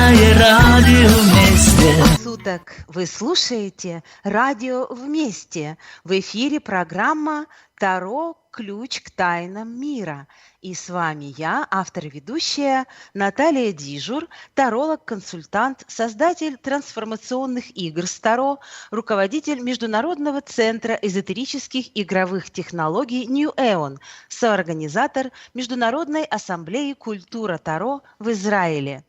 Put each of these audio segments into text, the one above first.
Хорошее радио вместе. Суток вы слушаете радио «Вместе». В эфире программа «Таро. Ключ к тайнам мира». И с вами я, автор и ведущая Наталья Дижур, таролог-консультант, создатель трансформационных игр с Таро, руководитель Международного центра эзотерических игровых технологий New Aeon, соорганизатор Международной ассамблеи «Культура Таро» в Израиле.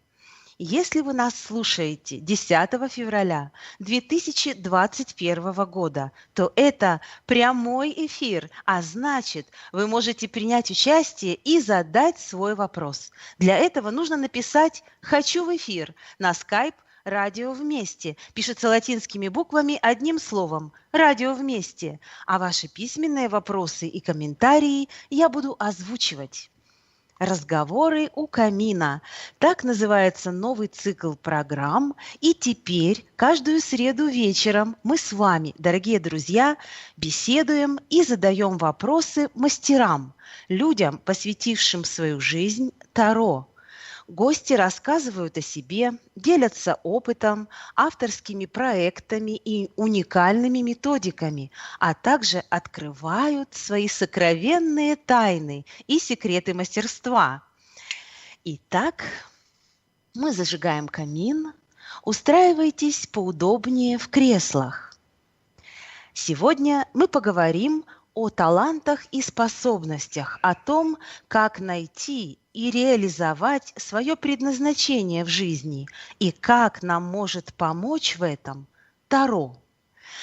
Если вы нас слушаете 10 февраля 2021 года, то это прямой эфир, а значит, вы можете принять участие и задать свой вопрос. Для этого нужно написать «Хочу в эфир» на Skype «Радио вместе». Пишется латинскими буквами одним словом «Радио вместе». А ваши письменные вопросы и комментарии я буду озвучивать. «Разговоры у камина». Так называется новый цикл программ. И теперь каждую среду вечером мы с вами, дорогие друзья, беседуем и задаем вопросы мастерам, людям, посвятившим свою жизнь Таро. Гости рассказывают о себе, делятся опытом, авторскими проектами и уникальными методиками, а также открывают свои сокровенные тайны и секреты мастерства. Итак, мы зажигаем камин, устраивайтесь поудобнее в креслах. Сегодня мы поговорим о талантах и способностях, о том, как найти и реализовать свое предназначение в жизни и как нам может помочь в этом Таро.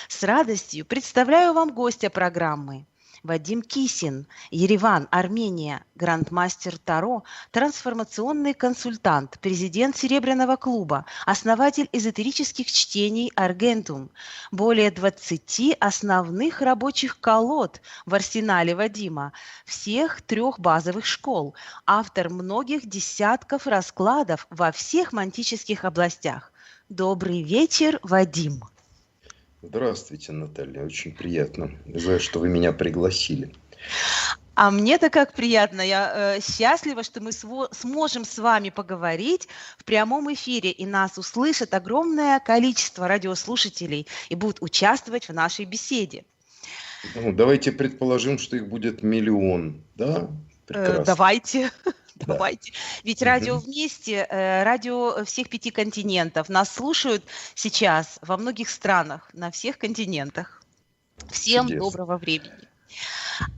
С радостью представляю вам гостя программы. Вадим Кисин, Ереван, Армения, грандмастер Таро, трансформационный консультант, президент Серебряного клуба, основатель эзотерических чтений Аргентум, более 20 основных рабочих колод в арсенале Вадима, всех 3 базовых школ, автор многих десятков раскладов во всех мантических областях. Добрый вечер, Вадим. Здравствуйте, Наталья. Очень приятно. За что вы меня пригласили. А мне-то как приятно. Я счастлива, что мы сможем с вами поговорить в прямом эфире, и нас услышит огромное количество радиослушателей и будут участвовать в нашей беседе. Ну, давайте предположим, что их будет 1 миллион. Да? Прекрасно. Давайте. Да. Давайте. Ведь радио вместе, радио всех 5 континентов. Нас слушают сейчас во многих странах, на всех континентах. Всем Чудесно. доброго времени.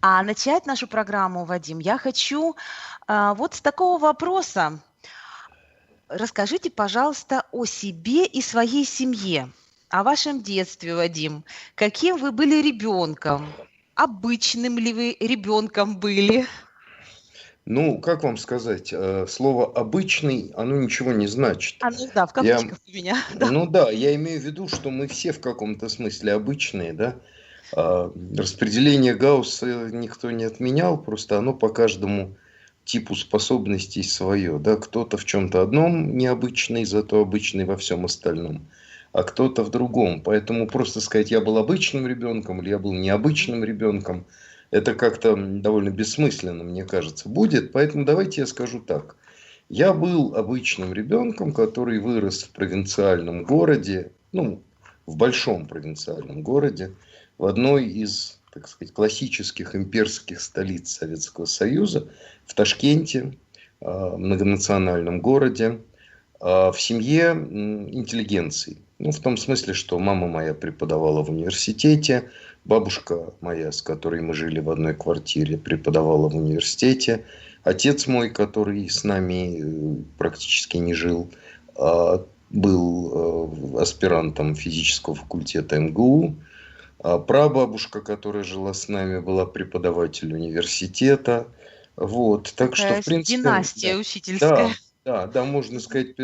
А начать нашу программу, Вадим, я хочу вот с такого вопроса. Расскажите, пожалуйста, о себе и своей семье, о вашем детстве, Вадим. Каким вы были ребенком? Обычным ли вы ребенком были? Ну, как вам сказать, слово «обычный», оно ничего не значит. Да, в кавычках у меня. Да. Ну да, я имею в виду, что мы все в каком-то смысле обычные, да. Распределение Гаусса никто не отменял, просто оно по каждому типу способностей свое, да. Кто-то в чем-то одном необычный, зато обычный во всем остальном, а кто-то в другом. Поэтому просто сказать, я был обычным ребенком или я был необычным ребенком, это как-то довольно бессмысленно, мне кажется, будет. Поэтому давайте я скажу так. Я был обычным ребенком, который вырос в провинциальном городе, ну, в большом провинциальном городе, в одной из, так сказать, классических имперских столиц Советского Союза, в Ташкенте, многонациональном городе, в семье интеллигенции. Ну, в том смысле, что мама моя преподавала в университете, бабушка моя, с которой мы жили в одной квартире, преподавала в университете. Отец мой, который с нами практически не жил, был аспирантом физического факультета МГУ. Прабабушка, которая жила с нами, была преподаватель университета. Вот. Так что, в принципе, династия учительская. Да, можно сказать,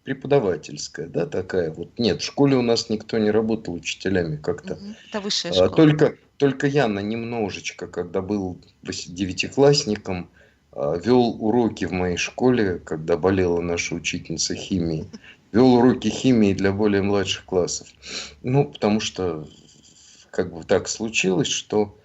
преподавательская, да, такая вот. Нет, в школе у нас никто не работал учителями как-то. Это высшая школа. Только я немножечко, когда был 9-классником, вел уроки в моей школе, когда болела наша учительница химии. Вел уроки химии для более младших классов. Ну, потому что как бы так случилось, что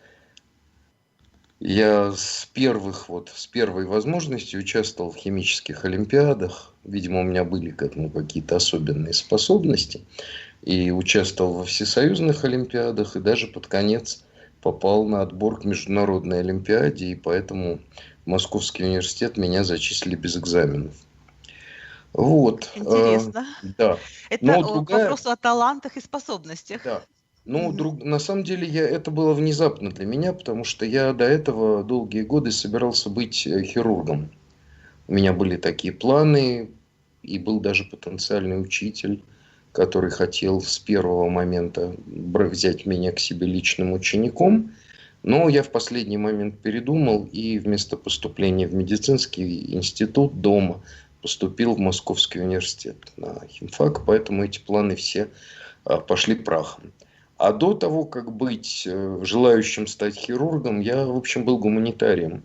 Я с первой возможности участвовал в химических олимпиадах. Видимо, у меня были к этому какие-то особенные способности. И участвовал во всесоюзных олимпиадах, и даже под конец попал на отбор к международной олимпиаде, и поэтому в Московский университет меня зачислили без экзаменов. Вот, Интересно. да. Это Но к другая, вопросу о талантах и способностях. да. Ну, Мгм. на самом деле, это было внезапно для меня, потому что я до этого долгие годы собирался быть хирургом. У меня были такие планы, и был даже потенциальный учитель, который хотел с первого момента взять меня к себе личным учеником. Но я в последний момент передумал и вместо поступления в медицинский институт дома поступил в Московский университет на химфак, поэтому эти планы все пошли прахом. А до того, как быть желающим стать хирургом, я, в общем, был гуманитарием.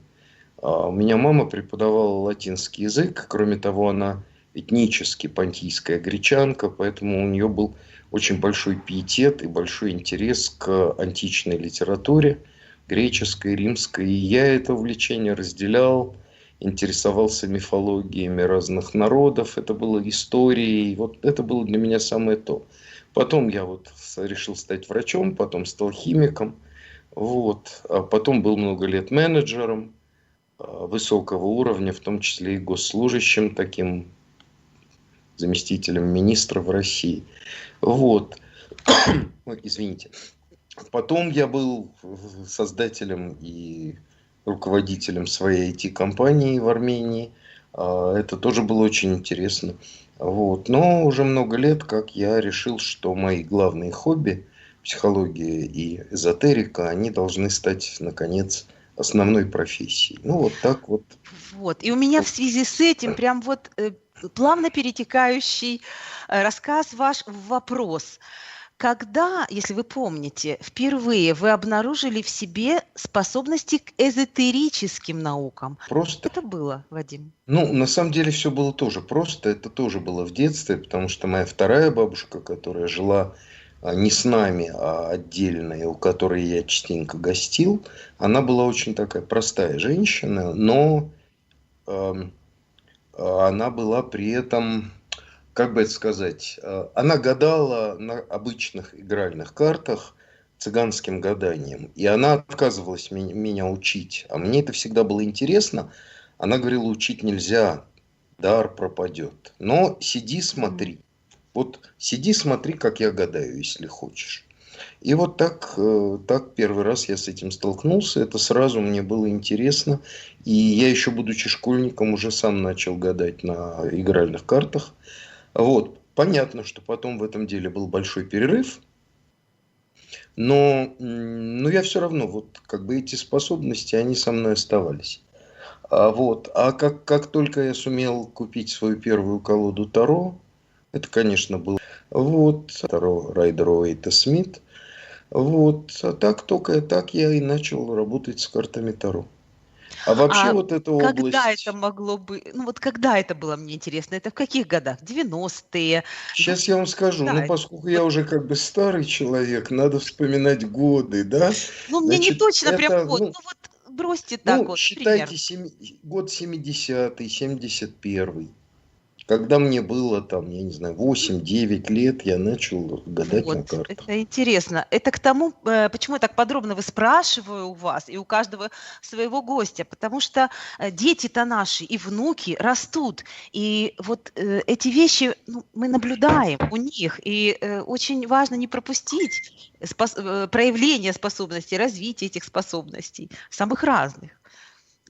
У меня мама преподавала латинский язык. Кроме того, она этнически понтийская гречанка, поэтому у нее был очень большой пиетет и большой интерес к античной литературе, греческой, римской. И я это увлечение разделял, интересовался мифологиями разных народов. Это было историей. Вот это было для меня самое то. Потом я решил стать врачом, потом стал химиком. Вот. А потом был много лет менеджером высокого уровня, в том числе и госслужащим, таким заместителем министра в России. Вот. Ой, извините. Потом я был создателем и руководителем своей IT-компании в Армении. Это тоже было очень интересно. Вот. Но уже много лет, как я решил, что мои главные хобби, психология и эзотерика, они должны стать, наконец, основной профессией. Ну, вот так вот. Вот. И у меня в связи с этим прям вот плавно перетекающий рассказ ваш в вопрос. Когда, если вы помните, впервые вы обнаружили в себе способности к эзотерическим наукам? Просто, Это было, Вадим? ну, на самом деле все было тоже просто. Это тоже было в детстве, потому что моя вторая бабушка, которая жила не с нами, а отдельно, и у которой я частенько гостил, она была очень такая простая женщина, но эм, она была при этом, как бы это сказать, она гадала на обычных игральных картах цыганским гаданием. И она отказывалась меня учить. А мне это всегда было интересно. Она говорила, учить нельзя, дар пропадет. Но сиди, Мгм. смотри. Вот сиди, смотри, как я гадаю, если хочешь. И вот так первый раз я с этим столкнулся. Это сразу мне было интересно. И я еще, будучи школьником, уже сам начал гадать на игральных картах. Вот. Понятно, что потом в этом деле был большой перерыв. Но я все равно, вот как бы эти способности, они со мной оставались. А как только я сумел купить свою первую колоду Таро, это, конечно, был Таро Райдер Уэйта Смит. Вот, а так только так я и начал работать с картами Таро. А вообще А вот эта когда это область, могло быть? Ну вот когда это было, мне интересно? Это в каких годах? 90-е? сейчас я вам скажу, Когда ну это? поскольку я Вот, уже как бы старый человек, надо вспоминать годы, да? ну, мне не Значит, точно прям это, год, ну вот бросьте так ну, вот, считайте, примерно. год 70-й, 71-й. Когда мне было там, я не знаю, 8-9 лет, я начал гадать Вот, на картах. это интересно. Это к тому, почему я так подробно выспрашиваю у вас и у каждого своего гостя, потому что дети-то наши и внуки растут, и вот эти вещи ну, мы наблюдаем у них, и очень важно не пропустить проявление способностей, развитие этих способностей, самых разных,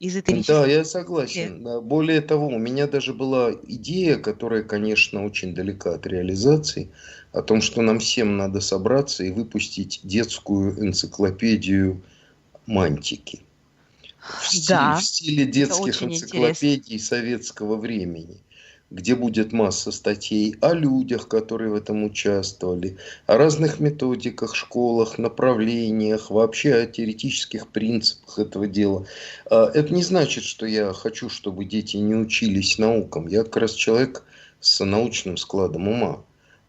Да, эзотерических. я согласен. Да, более того, у меня даже была идея, которая, конечно, очень далека от реализации, о том, что нам всем надо собраться и выпустить детскую энциклопедию мантики в Да, стиле это детских очень интересно. энциклопедий советского времени, где будет масса статей о людях, которые в этом участвовали, о разных методиках, школах, направлениях, вообще о теоретических принципах этого дела. Это не значит, что я хочу, чтобы дети не учились наукам. Я как раз человек с научным складом ума.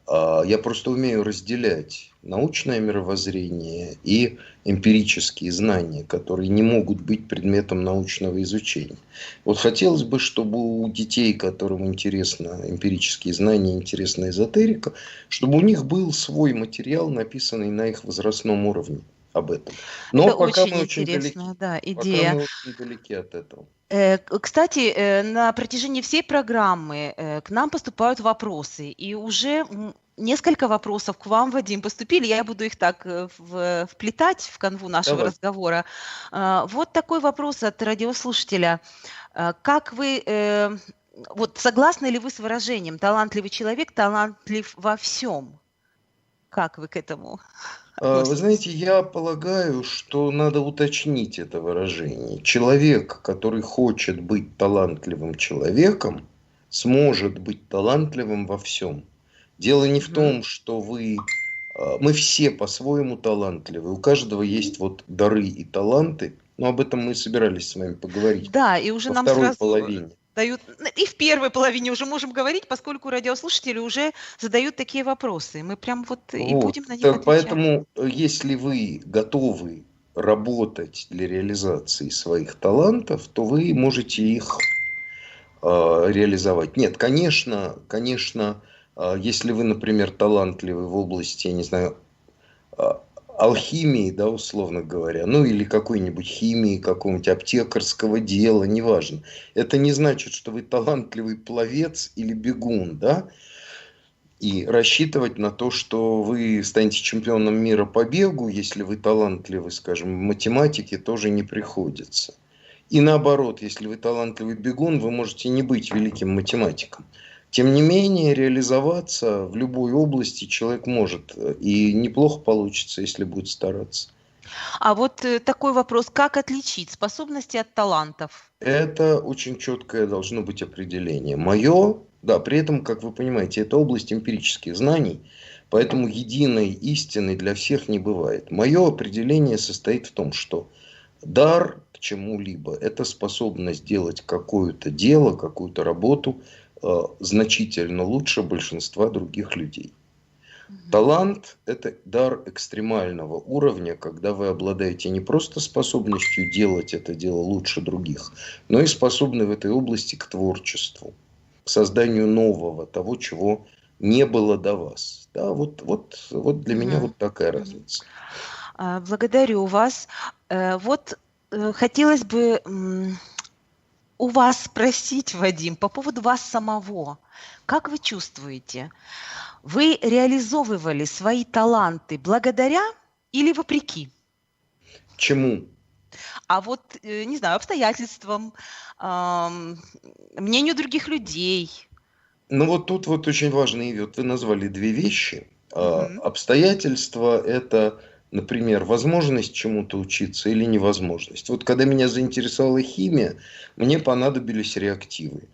Я просто умею разделять научное мировоззрение и эмпирические знания, которые не могут быть предметом научного изучения. Вот хотелось бы, чтобы у детей, которым интересно эмпирические знания, интересна эзотерика, чтобы у них был свой материал, написанный на их возрастном уровне об этом. Но Это пока очень мы очень далеки. интересная, да, Пока идея. мы очень далеки от этого. Кстати, на протяжении всей программы к нам поступают вопросы, и уже несколько вопросов к вам, Вадим, поступили. Я буду их так вплетать в канву нашего Давай. разговора. Вот такой вопрос от радиослушателя. Как вы, вот согласны ли вы с выражением «талантливый человек талантлив во всем»? Как вы к этому Вы относитесь? знаете, я полагаю, что надо уточнить это выражение. Человек, который хочет быть талантливым человеком, сможет быть талантливым во всем. Дело не в Мгм. том, что мы все по-своему талантливы. У каждого есть вот дары и таланты. Но об этом мы собирались с вами поговорить Да, и уже во нам второй сразу половине. дают, и в первой половине уже можем говорить, поскольку радиослушатели уже задают такие вопросы. Мы прям вот и Вот. будем на них Так, отвечать. поэтому, если вы готовы работать для реализации своих талантов, то вы можете их реализовать. Нет, конечно, если вы, например, талантливый в области, я не знаю, а, алхимии, да, условно говоря, ну или какой-нибудь химии, какого-нибудь аптекарского дела, неважно. Это не значит, что вы талантливый пловец или бегун, да, и рассчитывать на то, что вы станете чемпионом мира по бегу, если вы талантливы, скажем, в математике, тоже не приходится. И наоборот, если вы талантливый бегун, вы можете не быть великим математиком. Тем не менее, реализоваться в любой области человек может. И неплохо получится, если будет стараться. А вот такой вопрос, как отличить способности от талантов? Это очень четкое должно быть определение. Мое, да, при этом, как вы понимаете, это область эмпирических знаний, поэтому единой истины для всех не бывает. Мое определение состоит в том, что дар к чему-либо – это способность делать какое-то дело, какую-то работу значительно лучше большинства других людей. Мгм. Талант – это дар экстремального уровня, когда вы обладаете не просто способностью делать это дело лучше других, но и способны в этой области к творчеству, к созданию нового, того, чего не было до вас. Да, вот для меня Мгм. вот такая Мгм. разница. Благодарю вас. Вот хотелось бы у вас спросить, Вадим, по поводу вас самого. Как вы чувствуете, вы реализовывали свои таланты благодаря или вопреки? Чему? А вот, не знаю, обстоятельствам, ам, мнению других людей. Ну вот тут вот очень важные, вот вы назвали две вещи. Мгм. Обстоятельства – это, например, возможность чему-то учиться или невозможность. Вот когда меня заинтересовала химия, мне понадобились реактивы.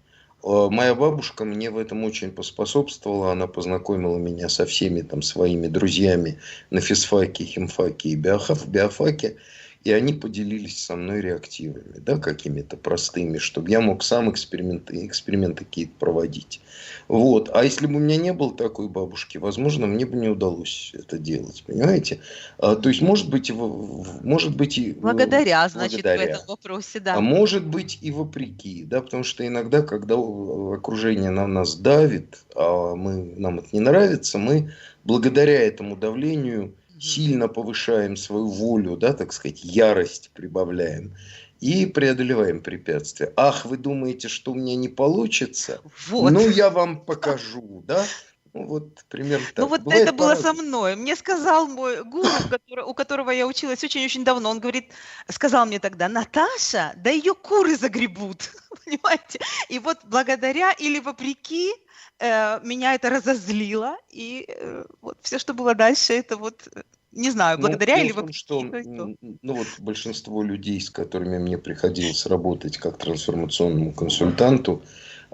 Моя бабушка мне в этом очень поспособствовала. Она познакомила меня со всеми там своими друзьями на физфаке, химфаке и биофаке. И они поделились со мной реактивами, да, какими-то простыми, чтобы я мог сам эксперименты какие-то проводить. Вот. А если бы у меня не было такой бабушки, возможно, мне бы не удалось это делать, понимаете? То есть, Мгм. может быть и Благодаря, значит, в этом благодаря. вопросе, А да. может быть и вопреки, да, потому что иногда, когда окружение на нас давит, а нам это не нравится, мы благодаря этому давлению Мгм. сильно повышаем свою волю, да, так сказать, ярость прибавляем и преодолеваем препятствия. Ах, вы думаете, что у меня не получится? Вот. Ну, я вам покажу, да? Ну, вот примерно Ну так. вот это Бывает было со по-разному. мной. Мне сказал мой гуру, у которого я училась очень-очень давно, он говорит, сказал мне тогда: «Наташа, да ее куры загребут». Понимаете? И вот благодаря или вопреки меня это разозлило, и вот все, что было дальше, это вот, не знаю, Ну, благодаря дело или в том, вопреки, что и то, и то. ну вот большинство людей, с которыми мне приходилось работать как трансформационному консультанту,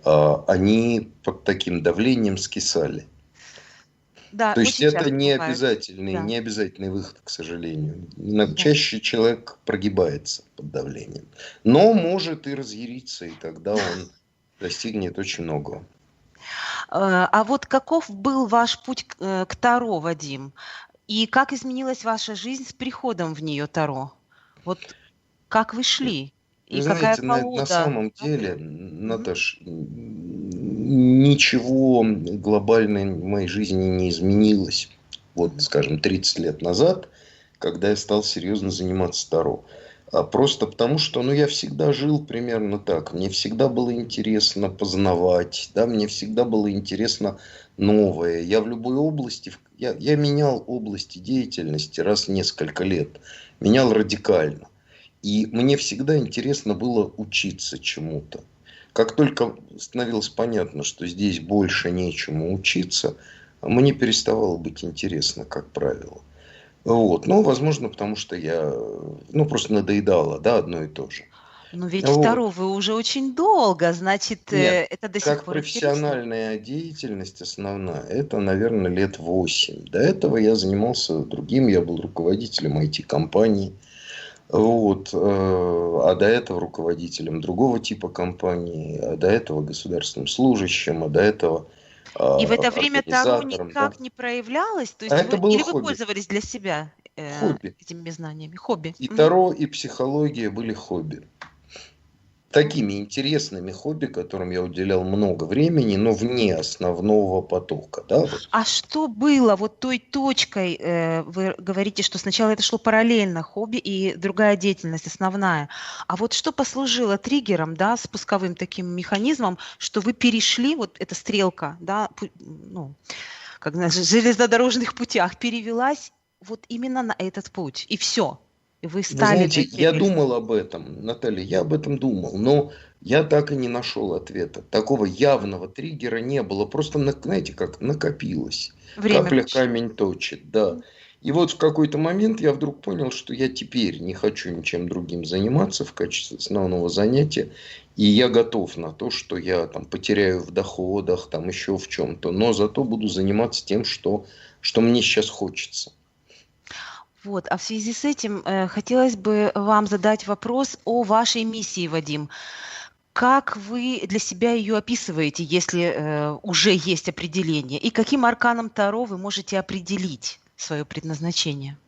они под таким давлением скисали. Да, То есть очень это часто бывает. Да, не обязательный выход, к сожалению. да. Чаще человек прогибается под давлением. Но может и разъяриться, и тогда он достигнет очень многого. А вот каков был ваш путь к Таро, Вадим? И как изменилась ваша жизнь с приходом в нее Таро? Вот как вы шли? И Вы какая знаете, на колода? самом Да, деле, мгм. Наташ, ничего глобально в моей жизни не изменилось. Вот, Мгм. скажем, 30 лет назад, когда я стал серьезно заниматься Таро. Просто потому, что я всегда жил примерно так. Мне всегда было интересно познавать, да, мне всегда было интересно новое. Я в любой области, я менял области деятельности раз в несколько лет. Менял радикально. И мне всегда интересно было учиться чему-то. Как только становилось понятно, что здесь больше нечему учиться, мне переставало быть интересно, как правило. Вот. Ну, возможно, потому что просто надоедало, да, одно и то же. Но ведь в Вот. Таро вы уже очень долго, значит, Нет, это до сих как пор интересно. профессиональная деятельность основная, это, наверное, лет 8. До этого я занимался другим, я был руководителем IT-компании. Вот. А до этого руководителем другого типа компании, а до этого государственным служащим, а до этого И в это время Таро организатором. Да. никак не проявлялось? То А есть это вы было или вы хобби. пользовались для себя, Хобби. этими знаниями? Хобби. И Мгм. Таро, и психология были хобби. Такими интересными хобби, которым я уделял много времени, но вне основного потока. Да, вот. А что было вот той точкой? Вы говорите, что сначала это шло параллельно, хобби и другая деятельность основная. А вот что послужило триггером, да, спусковым таким механизмом, что вы перешли, вот эта стрелка, да, ну, как на железнодорожных путях, перевелась вот именно на этот путь, и все. И вы Вы стали на знаете, эти я рельсы. думал об этом, Наталья, я об этом думал, но я так и не нашел ответа. Такого явного триггера не было, просто, знаете, как накопилось. Время Капля пришло. камень точит, да. И вот в какой-то момент я вдруг понял, что я теперь не хочу ничем другим заниматься в качестве основного занятия, и я готов на то, что я там потеряю в доходах, там еще в чем-то, но зато буду заниматься тем, что мне сейчас хочется. Вот, а в связи с этим хотелось бы вам задать вопрос о вашей миссии, Вадим. Как вы для себя ее описываете, если уже есть определение? И каким арканом Таро вы можете определить свое предназначение?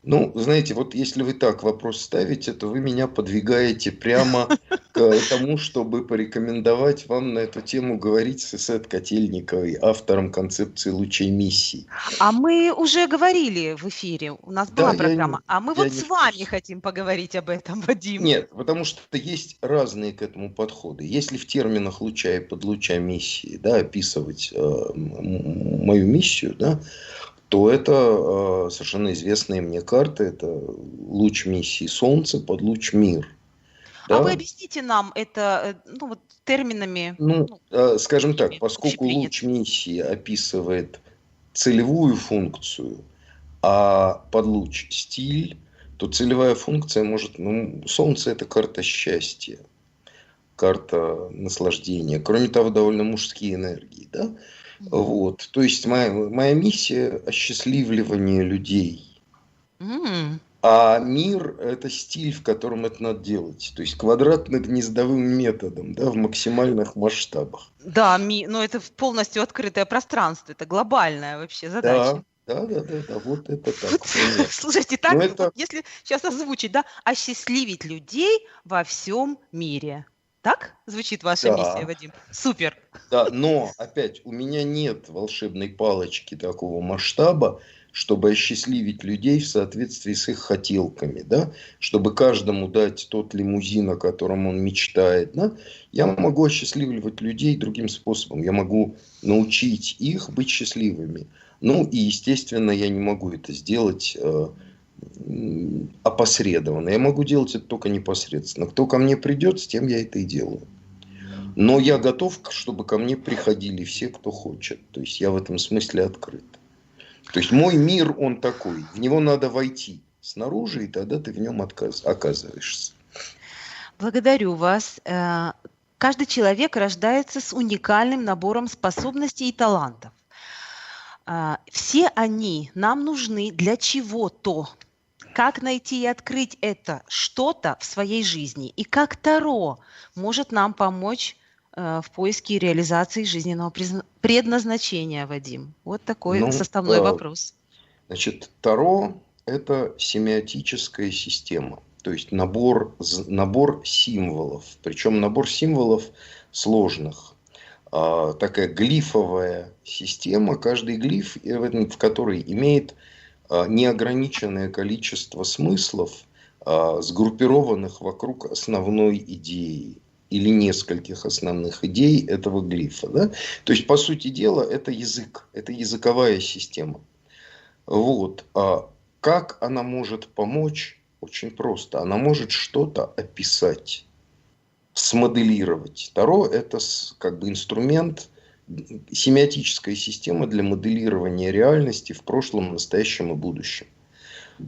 Ну, знаете, вот если вы так вопрос ставите, то вы меня подвигаете прямо к тому, чтобы порекомендовать вам на эту тему говорить с Исет Котельниковой, автором концепции лучей миссий. А мы уже говорили в эфире, у нас Да, была программа, а мы я вот не с в вами курсе. хотим поговорить об этом, Вадим. Нет, потому что есть разные к этому подходы. Если в терминах луча и подлуча миссии, да, описывать мою миссию, да, то это совершенно известные мне карты. Это луч миссии Солнце, подлуч мир. А вы Да? объясните нам это ну, вот, терминами, Ну, ну, скажем так, такими поскольку луч общепринятыми. миссии описывает целевую функцию, а подлуч стиль, то целевая функция может... Солнце – это карта счастья, карта наслаждения. Кроме того, довольно мужские энергии. Да? Мгм. Вот. То есть моя миссия – осчастливливание людей. М. А мир – это стиль, в котором это надо делать. То есть квадратно-гнездовым методом, да, в максимальных масштабах. Да, но это полностью открытое пространство, это глобальная вообще задача. Да, да, да, да, да, вот это Вот, так, примерно. слушайте, Но так вот это, если сейчас озвучить, да, осчастливить людей во всем мире. Так звучит ваша миссия, да, Вадим? Супер. да, но опять у меня нет волшебной палочки такого масштаба, чтобы осчастливить людей в соответствии с их хотелками, да, чтобы каждому дать тот лимузин, о котором он мечтает, да. Я могу осчастливливать людей другим способом, я могу научить их быть счастливыми. Ну и, естественно, я не могу это сделать опосредованно. Я могу делать это только непосредственно. Кто ко мне придет, с тем я это и делаю. Но я готов, чтобы ко мне приходили все, кто хочет. То есть я в этом смысле открыт. То есть мой мир, он такой. В него надо войти снаружи, и тогда ты в нем оказываешься. Благодарю вас. Каждый человек рождается с уникальным набором способностей и талантов. Все они нам нужны для чего-то. Как найти и открыть это что-то в своей жизни? И как Таро может нам помочь в поиске реализации жизненного предназначения, Вадим? Вот такой Ну, составной вопрос. значит, Таро– это семиотическая система, то есть набор символов, причем набор символов сложных. Такая глифовая система, каждый глиф, в которой имеет неограниченное количество смыслов, сгруппированных вокруг основной идеи или нескольких основных идей этого глифа. Да? То есть, по сути дела, это язык, это языковая система. Вот. Как она может помочь? Очень просто. Она может что-то описать, смоделировать. Таро– это как бы инструмент, семиотическая система для моделирования реальности в прошлом, настоящем и будущем.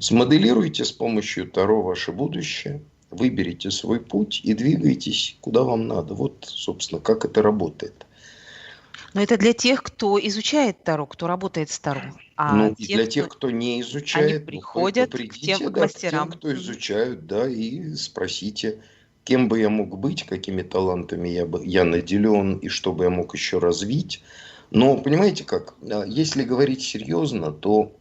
Смоделируйте с помощью Таро ваше будущее, выберите свой путь и двигайтесь куда вам надо. Вот, собственно, как это работает. Но это для тех, кто изучает Таро, кто работает с Таро. А Ну, и для тех, кто не они изучает, приходят к придите, к да, к тем, мастерам. кто изучают, да, и спросите, кем бы я мог быть, какими талантами я наделен, и что бы я мог еще развить. Но, понимаете как, если говорить серьезно, то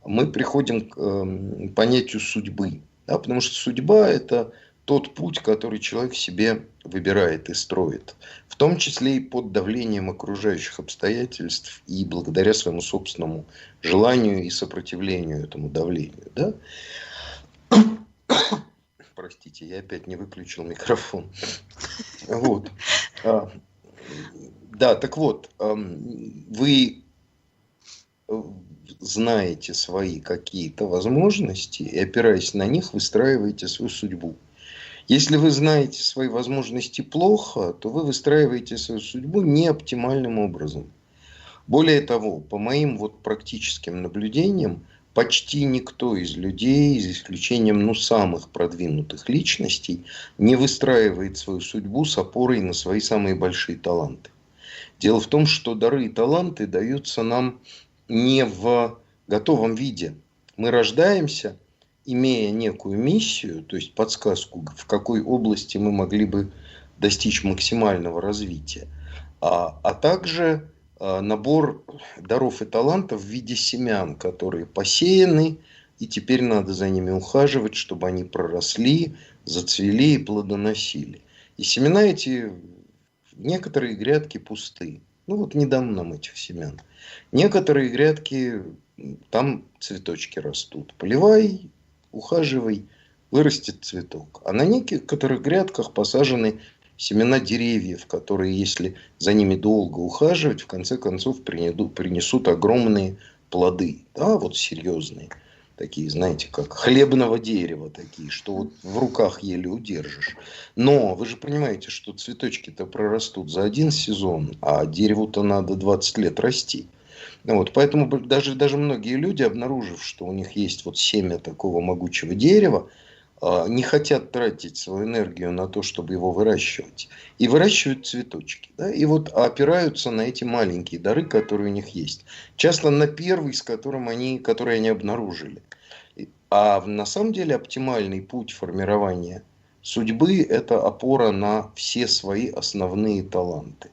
мы приходим к понятию судьбы. Да, потому что судьба– это тот путь, который человек себе выбирает и строит. В том числе и под давлением окружающих обстоятельств и благодаря своему собственному желанию и сопротивлению этому давлению. Да? Простите, я опять не выключил микрофон. Вот. Да, так вот, вы знаете свои какие-то возможности и, опираясь на них, выстраиваете свою судьбу. Если вы знаете свои возможности плохо, то вы выстраиваете свою судьбу неоптимальным образом. Более того, по моим практическим наблюдениям, почти никто из людей, за исключением самых продвинутых личностей, не выстраивает свою судьбу с опорой на свои самые большие таланты. Дело в том, что дары и таланты даются нам не в готовом виде. Мы рождаемся, имея некую миссию, то есть подсказку, в какой области мы могли бы достичь максимального развития, а также набор даров и талантов в виде семян, которые посеяны, и теперь надо за ними ухаживать, чтобы они проросли, зацвели и плодоносили. И семена эти, некоторые грядки пусты. Не дам нам этих семян. Некоторые грядки, там цветочки растут. Поливай, ухаживай, вырастет цветок. А на некоторых грядках посажены семена деревьев, которые, если за ними долго ухаживать, в конце концов принесут огромные плоды. Да, серьезные. Такие, знаете, как хлебного дерева, такие, что в руках еле удержишь. Но вы же понимаете, что цветочки-то прорастут за один сезон, а дереву-то надо 20 лет расти. Поэтому даже многие люди, обнаружив, что у них есть семя такого могучего дерева, не хотят тратить свою энергию на то, чтобы его выращивать. И выращивают цветочки. Да? И опираются на эти маленькие дары, которые у них есть. Часто на первый, который они обнаружили. А на самом деле оптимальный путь формирования судьбы– это опора на все свои основные таланты.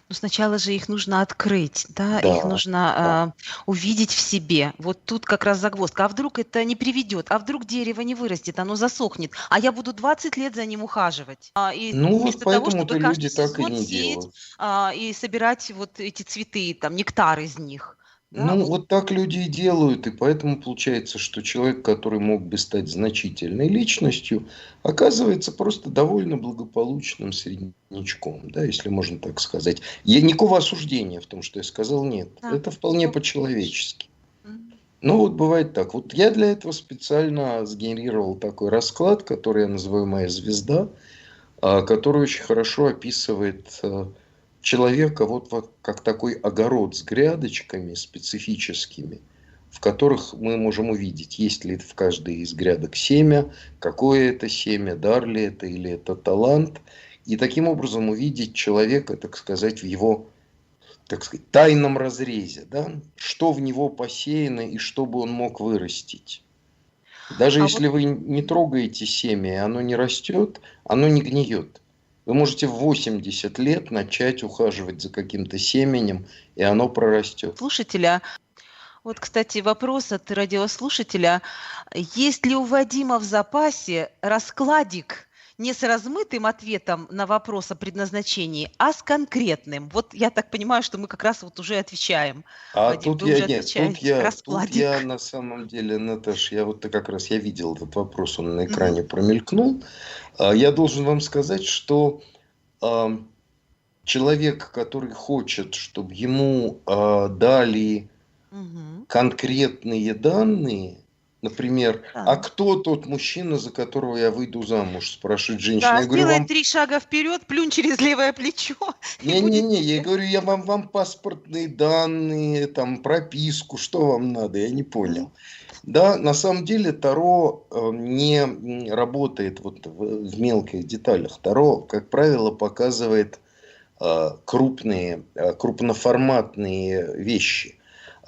Но сначала же их нужно открыть, да, их Да, нужно увидеть в себе. Вот тут как раз загвоздка. А вдруг это не приведет, а вдруг дерево не вырастет, оно засохнет, а я буду 20 лет за ним ухаживать. И вместо того, поэтому-то чтобы каждый люди так и сезон не сеять делают. и собирать эти цветы, там, нектар из них. Да, Так люди и делают, и поэтому получается, что человек, который мог бы стать значительной личностью, оказывается просто довольно благополучным среднячком, да, если можно так сказать. Никакого осуждения в том, что я сказал, нет. Да. Это вполне по-человечески. Мгм. Бывает так. Я для этого специально сгенерировал такой расклад, который я называю «Моя звезда», который очень хорошо описывает человека как такой огород с грядочками специфическими, в которых мы можем увидеть, есть ли в каждой из грядок семя, какое это семя, дар ли это или это талант. И таким образом увидеть человека, так сказать, в его, тайном разрезе, да? Что в него посеяно и что бы он мог вырастить. Даже если вы не трогаете семя, и оно не растет, оно не гниет. Вы можете в 80 лет начать ухаживать за каким-то семенем, и оно прорастет. Слушателя. Вот, кстати, вопрос от радиослушателя. Есть ли у Вадима в запасе раскладик не с размытым ответом на вопрос о предназначении, а с конкретным? Вот я так понимаю, что мы как раз вот уже отвечаем. А Вадим, тут вы я, уже нет, отвечаете. тут Раскладик. я на самом деле, Наташ, я вот как раз я видел этот вопрос, он на экране промелькнул. Я должен вам сказать, что человек, который хочет, чтобы ему дали Мгм. конкретные данные, например, Да. а кто тот мужчина, за которого я выйду замуж, спрашивает женщина. Да, Я говорю, сделай вам 3 шага вперед, плюнь через левое плечо, и будет не-не-не, я тебе. говорю, я вам паспортные данные, там, прописку, что вам надо, я не Мгм. понял. Да, на самом деле Таро не работает вот в мелких деталях. Таро, как правило, показывает крупные, крупноформатные вещи.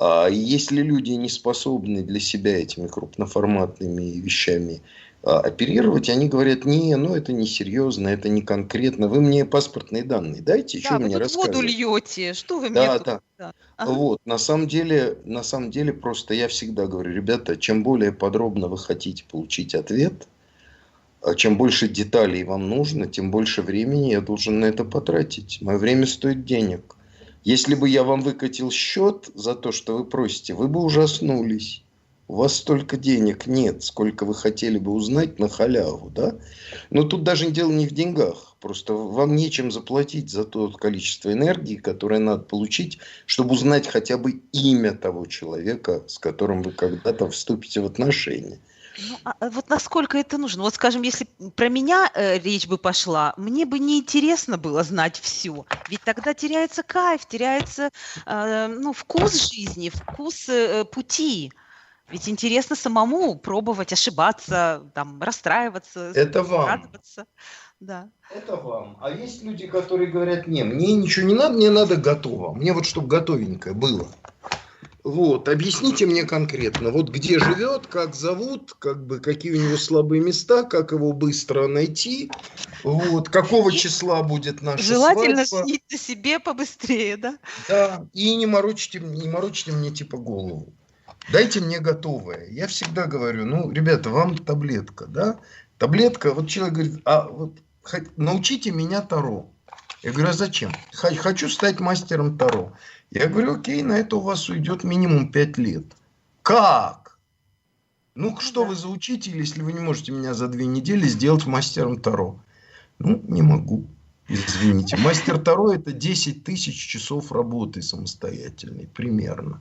И если люди не способны для себя этими крупноформатными вещами оперировать, они говорят, не, ну это не серьезно, это не конкретно, вы мне паспортные данные дайте, Да, что вы мне тут воду рассказывать. льете, что вы мне Да, тут? да. Да. Ага. Вот, на самом деле просто я всегда говорю, ребята, чем более подробно вы хотите получить ответ, чем больше деталей вам нужно, тем больше времени я должен на это потратить. Мое время стоит денег. Если бы я вам выкатил счет за то, что вы просите, вы бы ужаснулись. У вас столько денег нет, сколько вы хотели бы узнать на халяву, да? Но тут даже дело не в деньгах. Просто вам нечем заплатить за то количество энергии, которое надо получить, чтобы узнать хотя бы имя того человека, с которым вы когда-то вступите в отношения. Ну, вот насколько это нужно? Вот, скажем, если про меня речь бы пошла, мне бы не интересно было знать все, ведь тогда теряется кайф, теряется вкус жизни, вкус пути. Ведь интересно самому пробовать, ошибаться, там, расстраиваться, Это вам. радоваться. Да. Это вам. А есть люди, которые говорят, не, мне ничего не надо, мне надо готово. Мне вот чтобы готовенькое было. Вот, объясните мне конкретно, вот где живет, как зовут, как бы, какие у него слабые места, как его быстро найти, вот, какого числа будет наша Желательно свадьба. жениться себе побыстрее, да? Да, и не морочите мне типа голову. Дайте мне готовое. Я всегда говорю, ну, ребята, вам таблетка, да? Таблетка, вот человек говорит, а вот научите меня Таро. Я говорю, а зачем? Хочу стать мастером Таро. Я говорю, окей, на это у вас уйдет минимум 5 лет. Как? Ну, что вы за учитель, если вы не можете меня за 2 недели сделать мастером Таро? Ну, не могу. Извините. Мастер Таро – это 10 тысяч часов работы самостоятельной, примерно.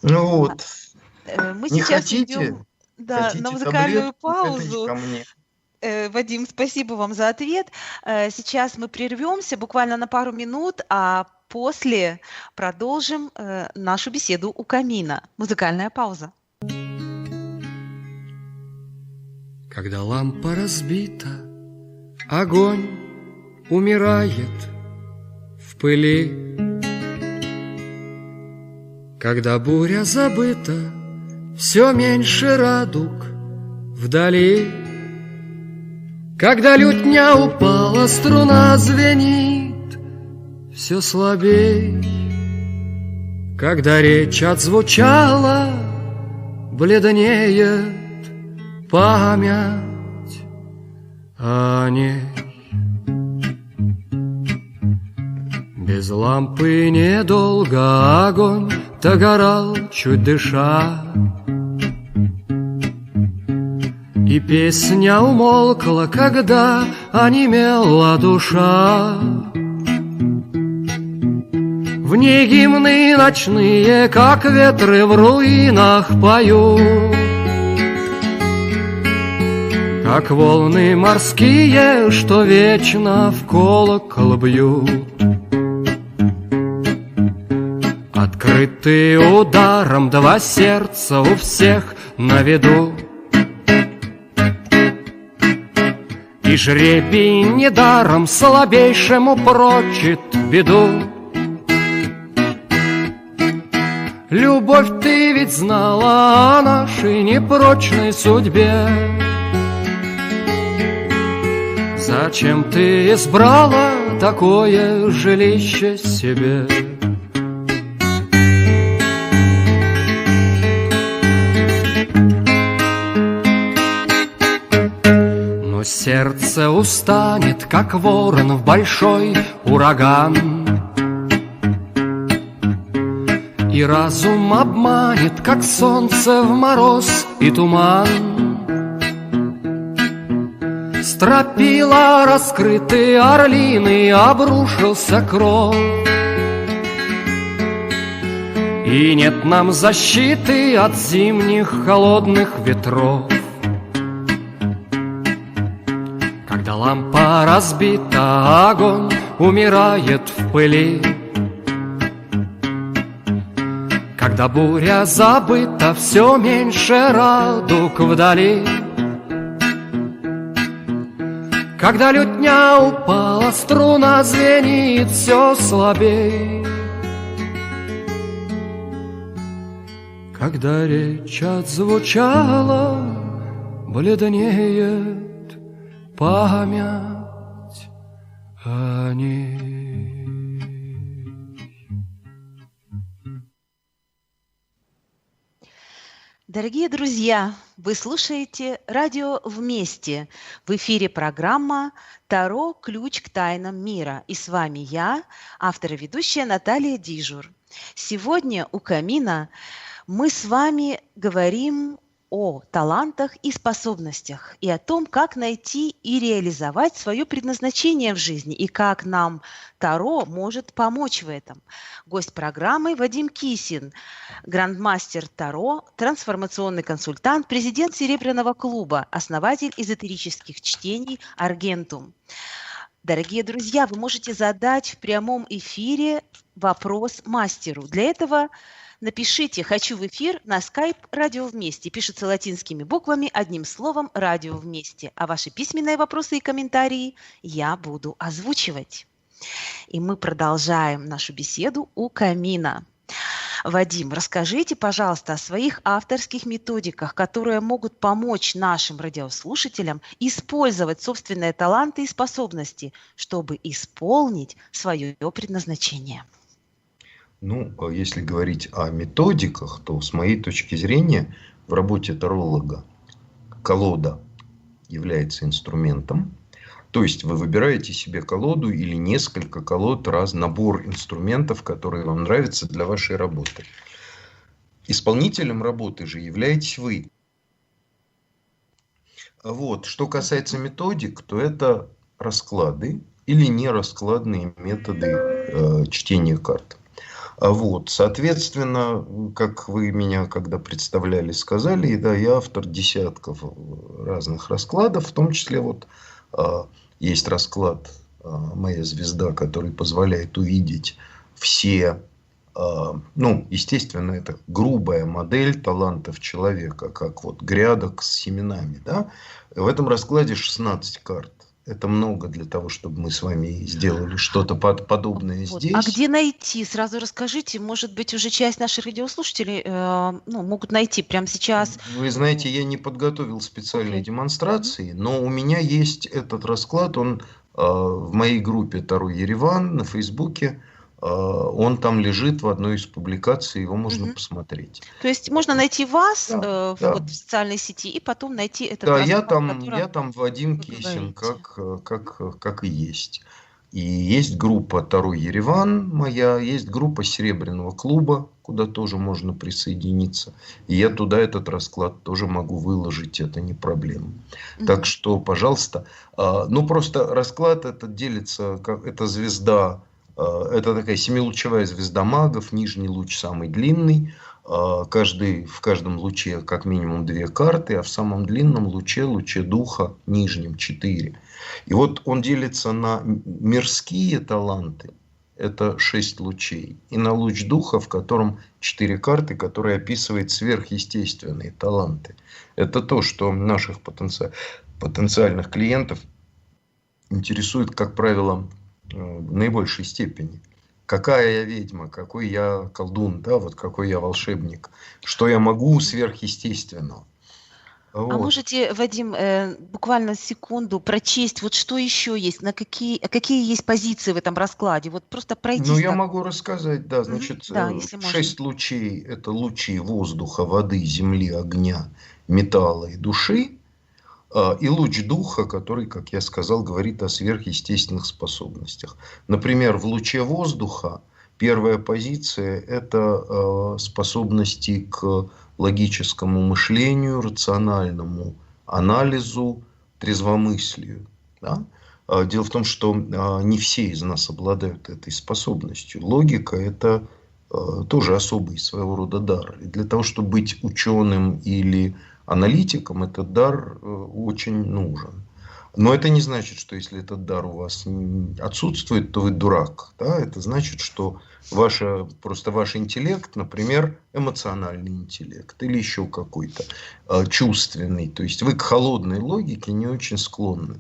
Ну вот. Мы Не сейчас хотите? идем, да, Хотите на музыкальную таблетку? Это не паузу. ко мне. Вадим, спасибо вам за ответ. Сейчас мы прервемся буквально на пару минут, а после продолжим нашу беседу у камина. Музыкальная пауза. Когда лампа разбита, огонь умирает в пыли. Когда буря забыта, все меньше радуг вдали. Когда лютня упала, струна звенит все слабей. Когда речь отзвучала, бледнеет память о ней. Без лампы недолго огонь догорал, чуть дыша. И песня умолкла, когда онемела душа. В ней гимны ночные, как ветры в руинах поют, как волны морские, что вечно в колокол бьют. Открытые ударом два сердца у всех на виду. И жребий недаром слабейшему прочит беду. Любовь, ты ведь знала о нашей непрочной судьбе. Зачем ты избрала такое жилище себе? Но сердце устанет, как ворон в большой ураган, и разум обманет, как солнце в мороз и туман. Стропила раскрытые орлины, обрушился кров, и нет нам защиты от зимних холодных ветров. Когда лампа разбита, огонь умирает в пыли. Когда буря забыта, все меньше радуг вдали. Когда лютня упала, струна звенит все слабей. Когда речь отзвучала, бледнеет память о ней. Дорогие друзья, вы слушаете радио «Вместе». В эфире программа «Таро. Ключ к тайнам мира». И с вами я, автор и ведущая Наталья Дижур. Сегодня у камина мы с вами говорим о талантах и способностях, и о том, как найти и реализовать свое предназначение в жизни, и как нам Таро может помочь в этом. Гость программы Вадим Кисин, грандмастер Таро, трансформационный консультант, президент Серебряного клуба, основатель эзотерических чтений «Аргентум». Дорогие друзья, вы можете задать в прямом эфире вопрос мастеру. Для этого напишите «Хочу в эфир» на Skype «Радио вместе». Пишется латинскими буквами, одним словом «Радио вместе». А ваши письменные вопросы и комментарии я буду озвучивать. И мы продолжаем нашу беседу у камина. Вадим, расскажите, пожалуйста, о своих авторских методиках, которые могут помочь нашим радиослушателям использовать собственные таланты и способности, чтобы исполнить свое предназначение. Ну, если говорить о методиках, то с моей точки зрения в работе таролога колода является инструментом. То есть вы выбираете себе колоду или несколько колод, набор инструментов, которые вам нравятся для вашей работы. Исполнителем работы же являетесь вы. Вот. Что касается методик, то это расклады или нераскладные методы чтения карт. Вот, соответственно, как вы меня, когда представляли, сказали, да, я автор десятков разных раскладов, в том числе вот есть расклад «Моя звезда», который позволяет увидеть все, ну, естественно, это грубая модель талантов человека, как вот грядок с семенами, да. В этом раскладе 16 карт. Это много для того, чтобы мы с вами сделали что-то подобное Вот. здесь. А где найти? Сразу расскажите. Может быть, уже часть наших радиослушателей могут найти прямо сейчас. Вы знаете, я не подготовил специальной демонстрации, но у меня есть этот расклад, он в моей группе Таро Ереван на Фейсбуке, он там лежит в одной из публикаций, его можно посмотреть. То есть можно найти вас Да. вот, в социальной сети и потом найти этот Да, расклад, я о котором там Вадим вы Кисин, говорите. как и есть. И есть группа Таро Ереван моя, есть группа Серебряного клуба, куда тоже можно присоединиться. И я туда этот расклад тоже могу выложить, это не проблема. Так что, пожалуйста. Ну, просто расклад этот делится, это звезда, это такая семилучевая звезда магов, нижний луч самый длинный. В каждом луче как минимум 2 карты, а в самом длинном луче духа, нижнем 4. И вот он делится на мирские таланты, это 6 лучей, и на луч духа, в котором 4 карты, который описывает сверхъестественные таланты. Это то, что наших потенциальных клиентов интересует, как правило, в наибольшей степени. Какая я ведьма, какой я колдун, да, вот какой я волшебник, что я могу сверхъестественного. А Вот. можете, Вадим, буквально секунду прочесть, вот что еще есть, какие есть позиции в этом раскладе? Вот просто Ну, пройтись я так. могу рассказать, да, Мгм. значит, Да, если можно. 6 лучей – это лучи воздуха, воды, земли, огня, металла и души, и луч духа, который, как я сказал, говорит о сверхъестественных способностях. Например, в луче воздуха первая позиция – это способности к логическому мышлению, рациональному анализу, трезвомыслию. Да? Дело в том, что не все из нас обладают этой способностью. Логика – это тоже особый своего рода дар. И для того, чтобы быть ученым или аналитиком, этот дар очень нужен. Но это не значит, что если этот дар у вас отсутствует, то вы дурак. Да? Это значит, что просто ваш интеллект, например, эмоциональный интеллект или еще какой-то чувственный. То есть вы к холодной логике не очень склонны.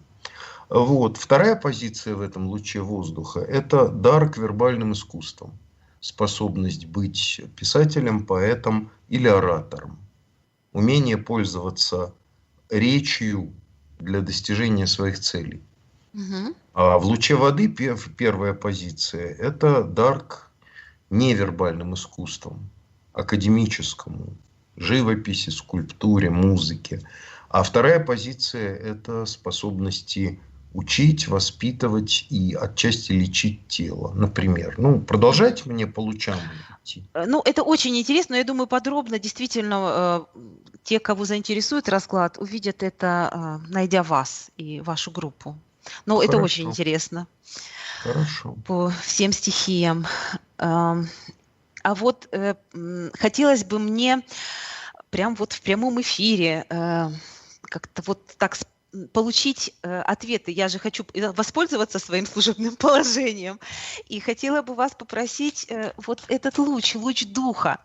Вот. Вторая позиция в этом луче воздуха – это дар к вербальным искусствам. Способность быть писателем, поэтом или оратором. Умение пользоваться речью для достижения своих целей. Мгм. А в луче воды первая позиция – это дар к невербальным искусствам, академическому, живописи, скульптуре, музыке. А вторая позиция – это способности учить, воспитывать и отчасти лечить тело. Например, продолжайте мне по лучам идти. Ну, это очень интересно, я думаю, подробно, действительно, те, кого заинтересует расклад, увидят это, найдя вас и вашу группу. Ну, это очень Хорошо. интересно Хорошо. по всем стихиям. А вот хотелось бы мне прям вот в прямом эфире как-то вот так получить ответы. Я же хочу воспользоваться своим служебным положением. И хотела бы вас попросить вот этот луч духа.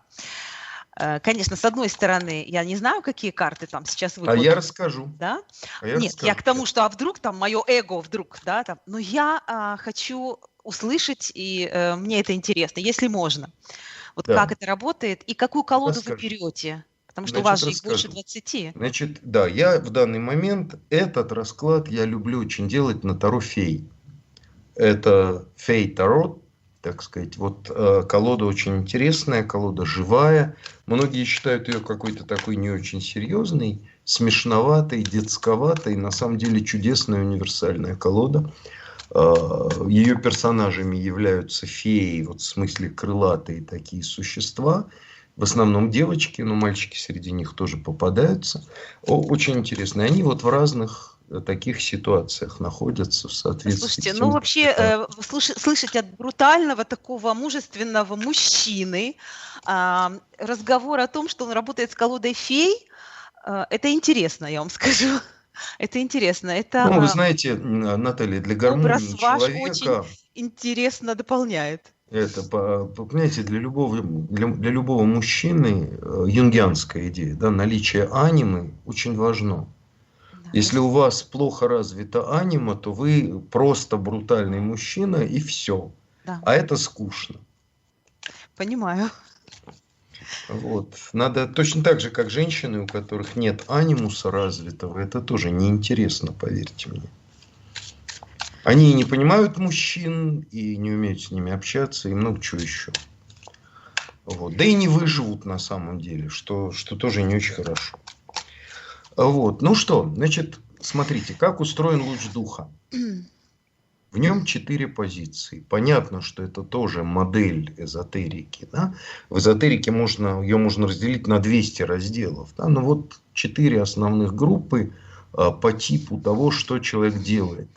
Конечно, с одной стороны, я не знаю, какие карты там сейчас А выпадут. я расскажу. Да? А я Нет, расскажу я к тому, сейчас. что вдруг там мое эго вдруг, да, там. Но я хочу услышать, и мне это интересно, если можно. Вот Да. как это работает и какую колоду вы Расскажу. берете. Потому что у Значит, вас же их больше расскажу. 20. Значит, да, я в данный момент этот расклад я люблю очень делать на Таро Фей. Это Фей Таро, так сказать. Вот колода очень интересная, колода живая. Многие считают ее какой-то такой не очень серьезной, смешноватой, детсковатой. На самом деле чудесная универсальная колода. Ее персонажами являются феи, вот в смысле крылатые такие существа. В основном девочки, но мальчики среди них тоже попадаются. Очень интересно. Они вот в разных таких ситуациях находятся в соответствии Слушайте, с ну тем, вообще слышать от брутального, такого мужественного мужчины разговор о том, что он работает с колодой фей, это интересно, я вам скажу. Это интересно. Это вы знаете, Наталья, для образ гармонии ваш человека очень интересно дополняет. это, понимаете, для любого мужчины юнгианская идея, да, наличие анимы очень важно. Да, Если у вас плохо развита анима, то вы просто брутальный мужчина и все. да, А это скучно. понимаю. Вот. Надо точно так же, как женщины, у которых нет анимуса развитого, это тоже неинтересно, поверьте мне. Они не понимают мужчин и не умеют с ними общаться и много чего еще. Вот. Да и не выживут на самом деле, что тоже не очень хорошо. Вот. Ну что, значит, смотрите, как устроен луч духа. В нем 4 позиции. Понятно, что это тоже модель эзотерики. Да? В эзотерике ее можно разделить на 200 разделов. Да? Но вот 4 основных группы по типу того, что человек делает.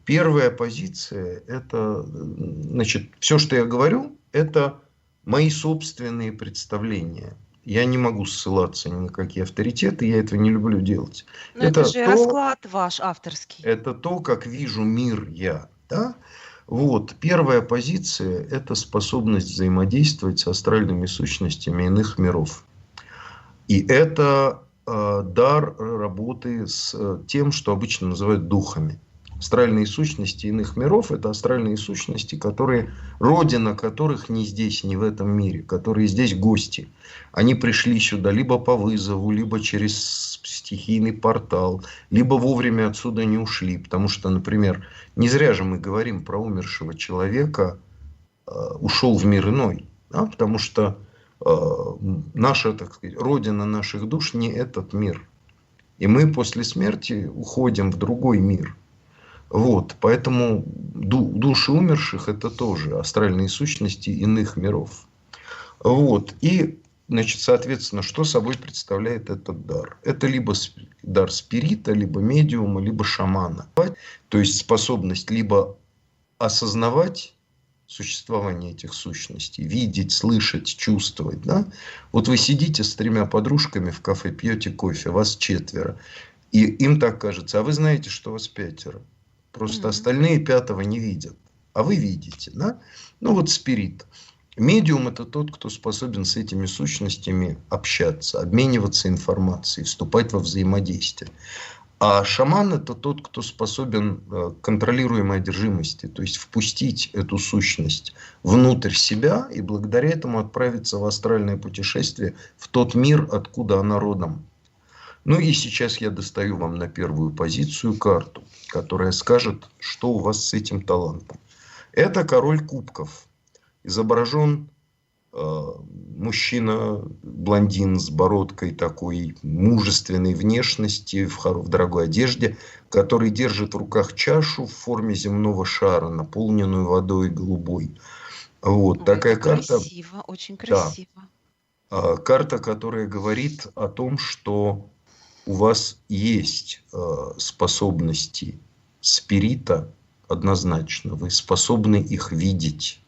Первая позиция – это, значит, все, что я говорю, это мои собственные представления. Я не могу ссылаться ни на какие авторитеты, я этого не люблю делать. Но это же расклад ваш авторский. Это то, как вижу мир я. Да? Вот. Первая позиция – это способность взаимодействовать с астральными сущностями иных миров. И это дар работы с тем, что обычно называют духами. Астральные сущности иных миров – это астральные сущности, которые, родина которых не здесь, не в этом мире, которые здесь гости. Они пришли сюда либо по вызову, либо через стихийный портал, либо вовремя отсюда не ушли. Потому что, например, не зря же мы говорим про умершего человека, ушел в мир иной. Да? Потому что наша, так сказать, родина наших душ не этот мир. И мы после смерти уходим в другой мир. Вот, поэтому души умерших – это тоже астральные сущности иных миров. Вот, и, значит, соответственно, что собой представляет этот дар? Это либо дар спирита, либо медиума, либо шамана. То есть способность либо осознавать существование этих сущностей, видеть, слышать, чувствовать. Да? Вот вы сидите с 3 подружками в кафе, пьете кофе, вас 4, и им так кажется, а вы знаете, что вас 5. Просто остальные 5-го не видят. А вы видите, да? Ну вот спирит. Медиум – это тот, кто способен с этими сущностями общаться, обмениваться информацией, вступать во взаимодействие. А шаман – это тот, кто способен к контролируемой одержимости, то есть впустить эту сущность внутрь себя и благодаря этому отправиться в астральное путешествие в тот мир, откуда она родом. Ну и сейчас я достаю вам на первую позицию карту, которая скажет, что у вас с этим талантом. Это король кубков. Изображен мужчина, блондин с бородкой такой мужественной внешности, в дорогой одежде, который держит в руках чашу в форме земного шара, наполненную водой голубой. Вот такая карта. Красиво, очень красиво. Да. Карта, которая говорит о том, что у вас есть способности спирита, однозначно. Вы способны их видеть.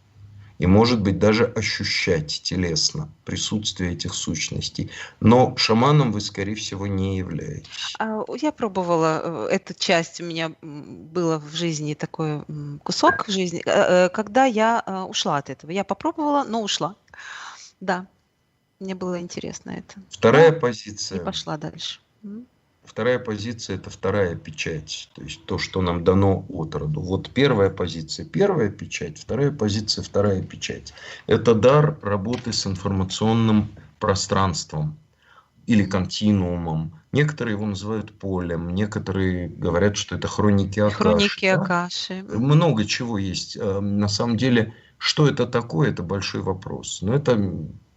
И, может быть, даже ощущать телесно присутствие этих сущностей. Но шаманом вы, скорее всего, не являетесь. Я пробовала эту часть, у меня было в жизни такой кусок в жизни, когда я ушла от этого. Я попробовала, но ушла. Да, мне было интересно это. Вторая позиция. И пошла дальше. Вторая позиция – это вторая печать. То есть то, что нам дано от роду. Вот первая позиция – первая печать. Вторая позиция – вторая печать. Это дар работы с информационным пространством или континуумом. Некоторые его называют полем. Некоторые говорят, что это хроники Акаши. Хроники Акаши. Да? Много чего есть. На самом деле, что это такое – это большой вопрос. Но это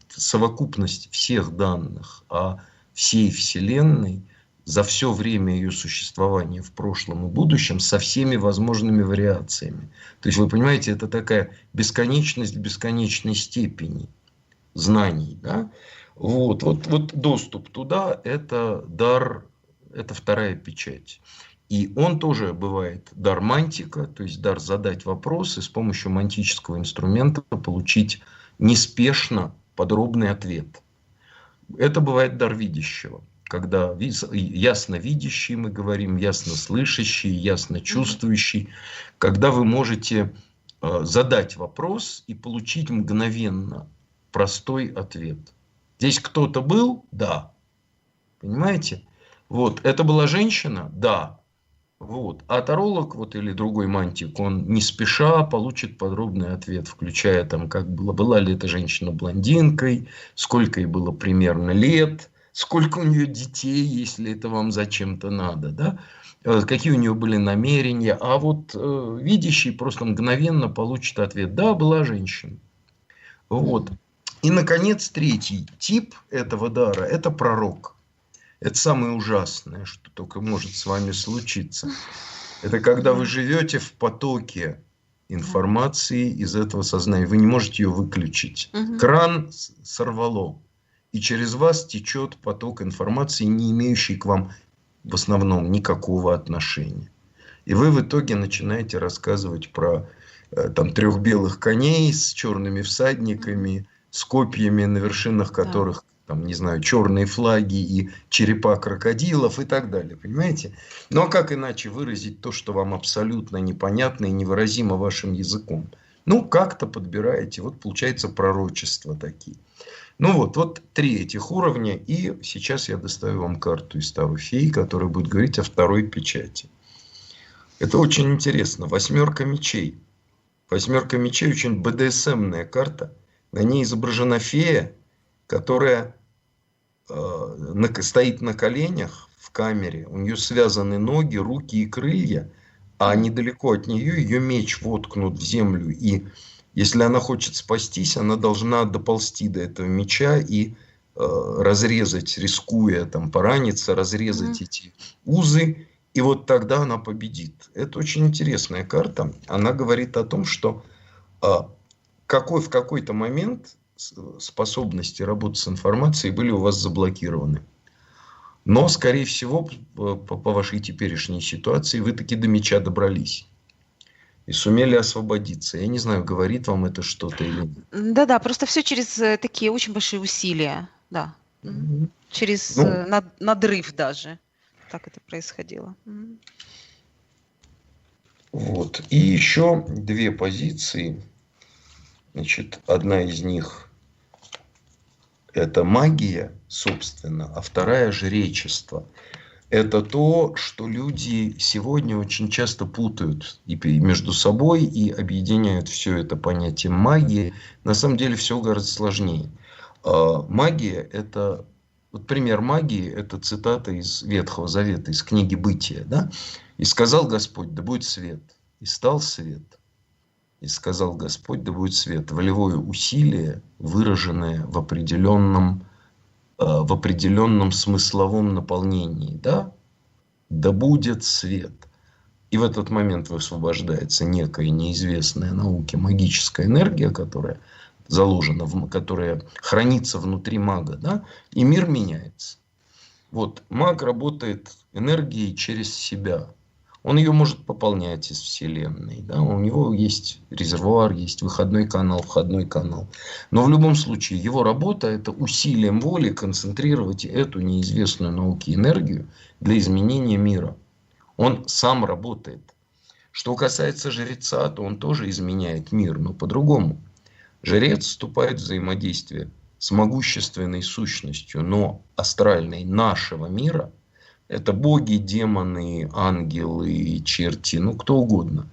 совокупность всех данных о всей Вселенной за все время ее существования в прошлом и будущем со всеми возможными вариациями. То есть, вы понимаете, это такая бесконечность в бесконечной степени знаний. Да? Вот доступ туда – это дар, это вторая печать. И он тоже бывает дар мантика, то есть дар задать вопрос и с помощью мантического инструмента получить неспешно подробный ответ. Это бывает дар видящего. Когда ясно видящий, мы говорим, ясно слышащий, ясно чувствующий, когда вы можете задать вопрос и получить мгновенно простой ответ. Здесь кто-то был? Да. Понимаете? Вот. Это была женщина? Да. Вот. А таролог или другой мантик, он не спеша получит подробный ответ, включая там, как была ли эта женщина блондинкой, сколько ей было примерно лет, сколько у нее детей, если это вам зачем-то надо, да? Какие у нее были намерения. А вот видящий просто мгновенно получит ответ. Да, была женщина. Вот. И, наконец, третий тип этого дара – это пророк. Это самое ужасное, что только может с вами случиться. Это когда вы живете в потоке информации из этого сознания. Вы не можете ее выключить. Кран сорвало. И через вас течет поток информации, не имеющий к вам в основном никакого отношения. И вы в итоге начинаете рассказывать про 3 белых коней с черными всадниками, с копьями, на вершинах которых, черные флаги и черепа крокодилов и так далее. Понимаете? Ну а как иначе выразить то, что вам абсолютно непонятно и невыразимо вашим языком? Как-то подбираете. Вот получается пророчества такие. Вот 3 этих уровня. И сейчас я достаю вам карту из Таро Фей, которая будет говорить о второй печати. Это очень интересно. Восьмерка мечей. Восьмерка мечей очень БДСМная карта. На ней изображена фея, которая стоит на коленях в камере. У нее связаны ноги, руки и крылья, а недалеко от нее ее меч воткнут в землю. И если она хочет спастись, она должна доползти до этого меча и разрезать, рискуя там пораниться, разрезать эти узы. И вот тогда она победит. Это очень интересная карта. Она говорит о том, что в какой-то момент способности работы с информацией были у вас заблокированы. Но, скорее всего, по вашей теперешней ситуации, вы таки до меча добрались. И сумели освободиться. Я не знаю, говорит вам это что-то или нет. Да-да, просто все через такие очень большие усилия. Да. Через надрыв даже. Так это происходило. Вот. И еще две позиции. Значит, одна из них это магия, собственно, а вторая жречество. Это то, что люди сегодня очень часто путают и между собой и объединяют все это понятием магии. На самом деле все гораздо сложнее. Магия – это, вот пример магии, это цитата из Ветхого Завета, из книги «Бытия». Да? «И сказал Господь, да будет свет, и стал свет. И сказал Господь, да будет свет». Волевое усилие, выраженное в определенном смысловом наполнении. Да? Да будет свет. И в этот момент высвобождается некая неизвестная науке магическая энергия, которая заложена, которая хранится внутри мага. Да? И мир меняется. Вот маг работает энергией через себя. Он ее может пополнять из Вселенной. Да? У него есть резервуар, есть выходной канал, входной канал. Но в любом случае его работа – это усилием воли концентрировать эту неизвестную науке энергию для изменения мира. Он сам работает. Что касается жреца, то он тоже изменяет мир, но по-другому. Жрец вступает в взаимодействие с могущественной сущностью, но астральной нашего мира – это боги, демоны, ангелы, черти, ну кто угодно.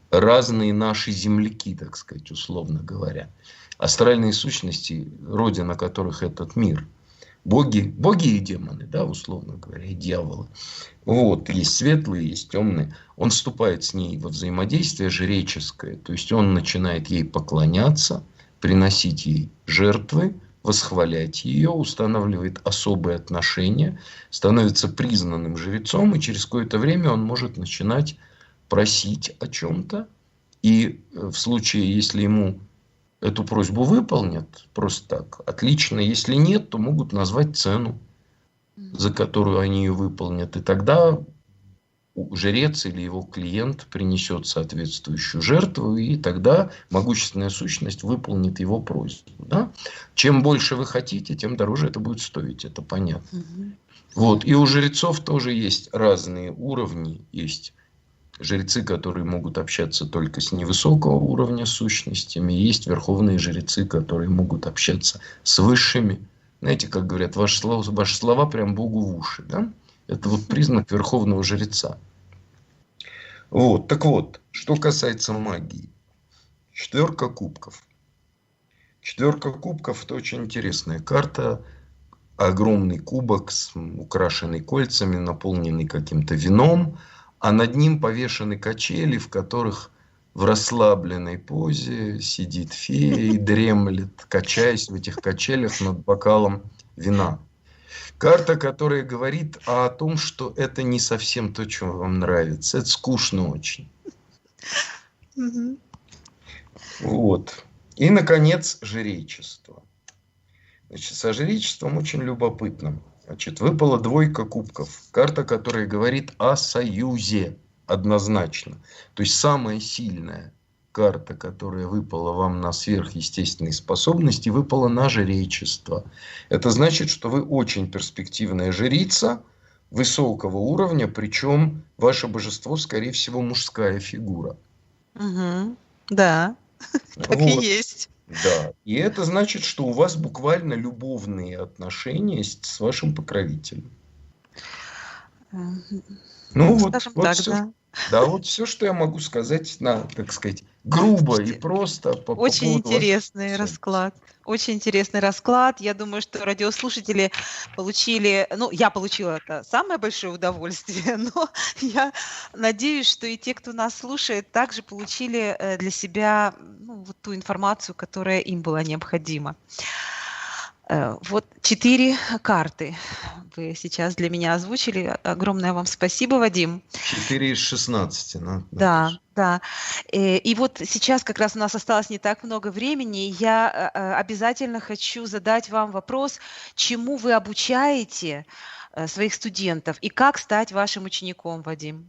Разные наши земляки, так сказать, условно говоря. Астральные сущности, родина которых этот мир. Боги и демоны, да, условно говоря, и дьяволы. Вот, есть светлые, есть темные. Он вступает с ней во взаимодействие жреческое. То есть он начинает ей поклоняться, приносить ей жертвы, восхвалять ее, устанавливает особые отношения, становится признанным жрецом, и через какое-то время он может начинать просить о чем-то. И в случае, если ему эту просьбу выполнят, просто так, отлично. Если нет, то могут назвать цену, за которую они ее выполнят. И тогда жрец или его клиент принесет соответствующую жертву, и тогда могущественная сущность выполнит его просьбу. Да? Чем больше вы хотите, тем дороже это будет стоить, это понятно. Вот. И у жрецов тоже есть разные уровни. Есть жрецы, которые могут общаться только с невысокого уровня сущностями. Есть верховные жрецы, которые могут общаться с высшими. Знаете, как говорят, ваши слова прям Богу в уши. Да? Это вот признак верховного жреца. Вот. Так вот, что касается магии. Четверка кубков. Четверка кубков – это очень интересная карта. Огромный кубок, украшенный кольцами, наполненный каким-то вином. А над ним повешены качели, в которых в расслабленной позе сидит фея и дремлет, качаясь в этих качелях над бокалом вина. Карта, которая говорит о том, что это не совсем то, что вам нравится. Это скучно очень. Вот. И, наконец, жречество. Значит, со жречеством очень любопытно. Значит, выпала двойка кубков. Карта, которая говорит о союзе однозначно. То есть, самая сильная карта, которая выпала вам на сверхъестественные способности, выпала на жречество. Это значит, что вы очень перспективная жрица высокого уровня, причем ваше божество, скорее всего, мужская фигура. Да, так и есть. Да. И это значит, что у вас буквально любовные отношения с вашим покровителем. Ну Скажем вот так, все, да. да, вот все, что я могу сказать так сказать, грубо и Слушайте, просто по очень поводу ваших интересный способностей. расклад. Очень интересный расклад. Я думаю, что радиослушатели получили, ну, я получила это самое большое удовольствие, но я надеюсь, что и те, кто нас слушает, также получили для себя ну, вот ту информацию, которая им была необходима. Вот 4 карты вы сейчас для меня озвучили. Огромное вам спасибо, Вадим. 4 из 16, Да, Наташа. да. И вот сейчас как раз у нас осталось не так много времени. Я обязательно хочу задать вам вопрос, чему вы обучаете своих студентов и как стать вашим учеником, Вадим?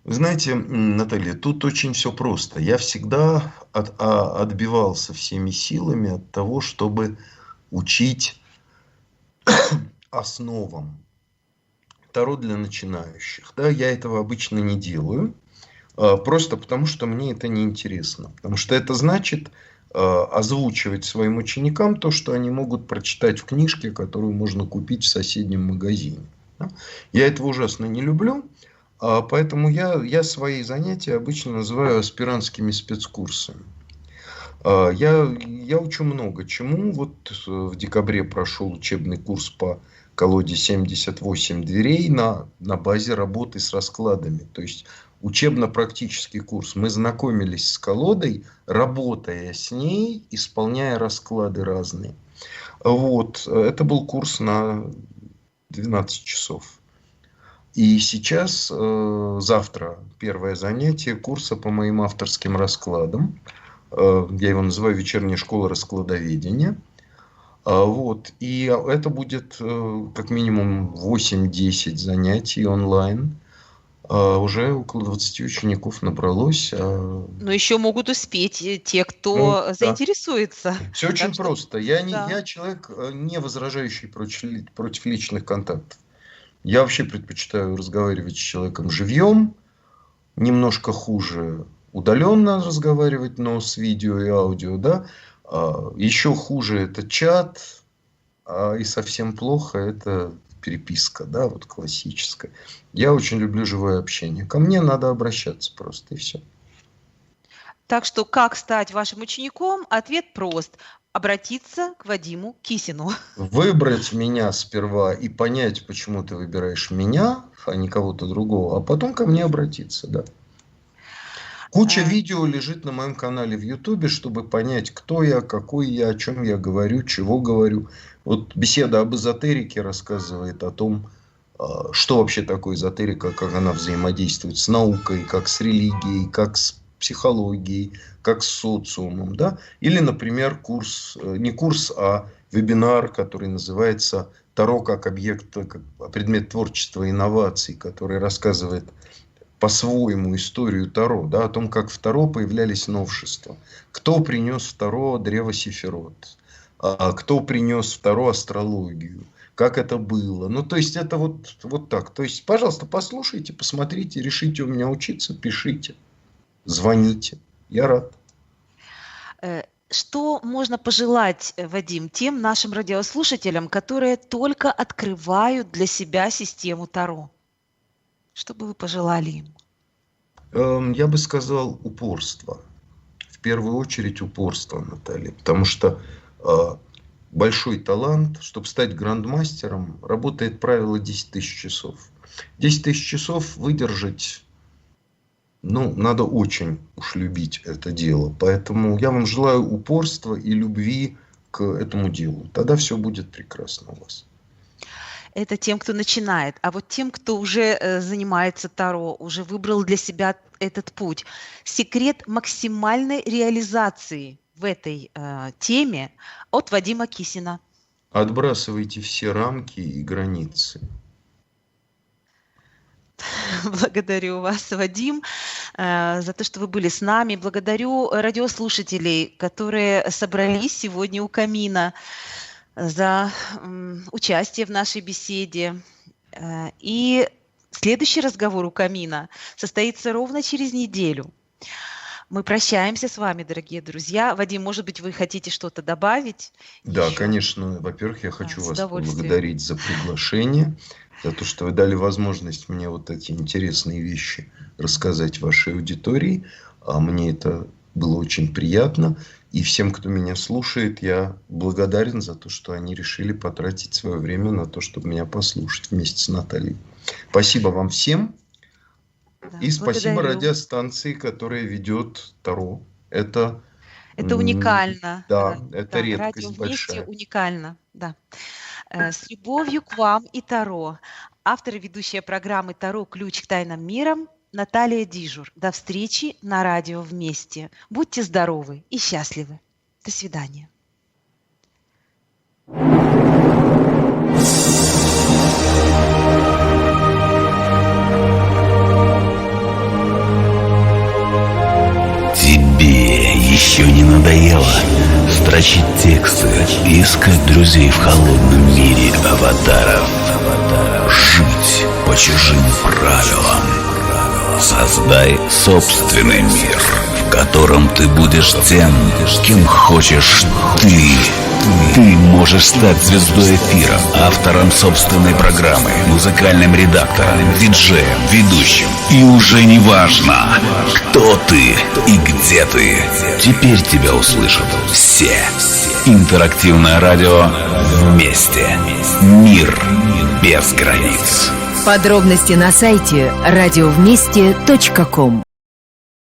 Вы знаете, Наталья, тут очень все просто. Я всегда отбивался всеми силами от того, чтобы учить основам. Таро для начинающих. Да, я этого обычно не делаю, просто потому что мне это неинтересно. Потому что это значит озвучивать своим ученикам то, что они могут прочитать в книжке, которую можно купить в соседнем магазине. Да. Я этого ужасно не люблю, поэтому я свои занятия обычно называю аспирантскими спецкурсами. Я учу много чему. Вот в декабре прошел учебный курс по колоде 78 дверей на базе работы с раскладами. То есть учебно-практический курс. Мы знакомились с колодой, работая с ней, исполняя расклады разные. Вот. Это был курс на 12 часов. И сейчас, завтра, первое занятие курса по моим авторским раскладам. Я его называю «Вечерняя школа раскладоведения». Вот. И это будет как минимум 8-10 занятий онлайн. Уже около 20 учеников набралось. Но еще могут успеть те, Ну, кто да. заинтересуется. Все очень Так что, просто. да. Я человек, не возражающий против личных контактов. Я вообще предпочитаю разговаривать с человеком живьем, немножко хуже удаленно разговаривать, но с видео и аудио, да. Еще хуже это чат, и совсем плохо это переписка, да, вот классическая. Я очень люблю живое общение. Ко мне надо обращаться просто, и все. Так что как стать вашим учеником? Ответ прост. Обратиться к Вадиму Кисину. Выбрать меня сперва и понять, почему ты выбираешь меня, а не кого-то другого, а потом ко мне обратиться, да. Куча видео лежит на моем канале в Ютубе, чтобы понять, кто я, какой я, о чем я говорю, чего говорю. Вот беседа об эзотерике рассказывает о том, что вообще такое эзотерика, как она взаимодействует с наукой, как с религией, как с психологией, как с социумом. Да? Или, например, не курс, а вебинар, который называется «Таро как объект, как предмет творчества и инноваций», который рассказывает по-своему историю Таро, да, о том, как в Таро появлялись новшества. Кто принес в Таро древо Сефирот, кто принес в Таро астрологию, как это было. Ну, то есть, это вот так. То есть, пожалуйста, послушайте, посмотрите, решите у меня учиться, пишите, звоните. Я рад. Что можно пожелать, Вадим, тем нашим радиослушателям, которые только открывают для себя систему Таро? Что бы вы пожелали им? Я бы сказал упорство. В первую очередь упорство, Наталья. Потому что большой талант, чтобы стать грандмастером, работает правило 10 тысяч часов. 10 тысяч часов выдержать, ну, надо очень уж любить это дело. Поэтому я вам желаю упорства и любви к этому делу. Тогда все будет прекрасно у вас. Это тем, кто начинает. А вот тем, кто уже занимается Таро, уже выбрал для себя этот путь. Секрет максимальной реализации в этой теме от Вадима Кисина. Отбрасывайте все рамки и границы. Благодарю вас, Вадим, за то, что вы были с нами. Благодарю радиослушателей, которые собрались сегодня у камина, за участие в нашей беседе. И следующий разговор у камина состоится ровно через неделю. Мы прощаемся с вами, дорогие друзья. Вадим, может быть, вы хотите что-то добавить? Да, Еще? конечно. Во-первых, я хочу с вас удовольствием. поблагодарить за приглашение, за то, что вы дали возможность мне вот эти интересные вещи рассказать вашей аудитории. А мне это было очень приятно. И всем, кто меня слушает, я благодарен за то, что они решили потратить свое время на то, чтобы меня послушать вместе с Натальей. Спасибо вам всем. Да, И спасибо благодарю. радиостанции, которая ведет Таро. Это уникально. Да, это Да, редкость радио вместе большая. уникально. Да. С любовью к вам и Таро. Автор и ведущая программы «Таро. Ключ к тайнам мира» Наталья Дижур. До встречи на радио «Вместе». Будьте здоровы и счастливы. До свидания. Тебе еще не надоело строчить тексты и искать друзей в холодном мире аватаров? Жить по чужим правилам. Создай собственный мир, в котором ты будешь тем, кем хочешь ты. Ты можешь стать звездой эфира, автором собственной программы, музыкальным редактором, диджеем, ведущим. И уже не важно, кто ты и где ты. Теперь тебя услышат все. Интерактивное радио «Вместе». Мир без границ. Подробности на сайте радиовместе.ком.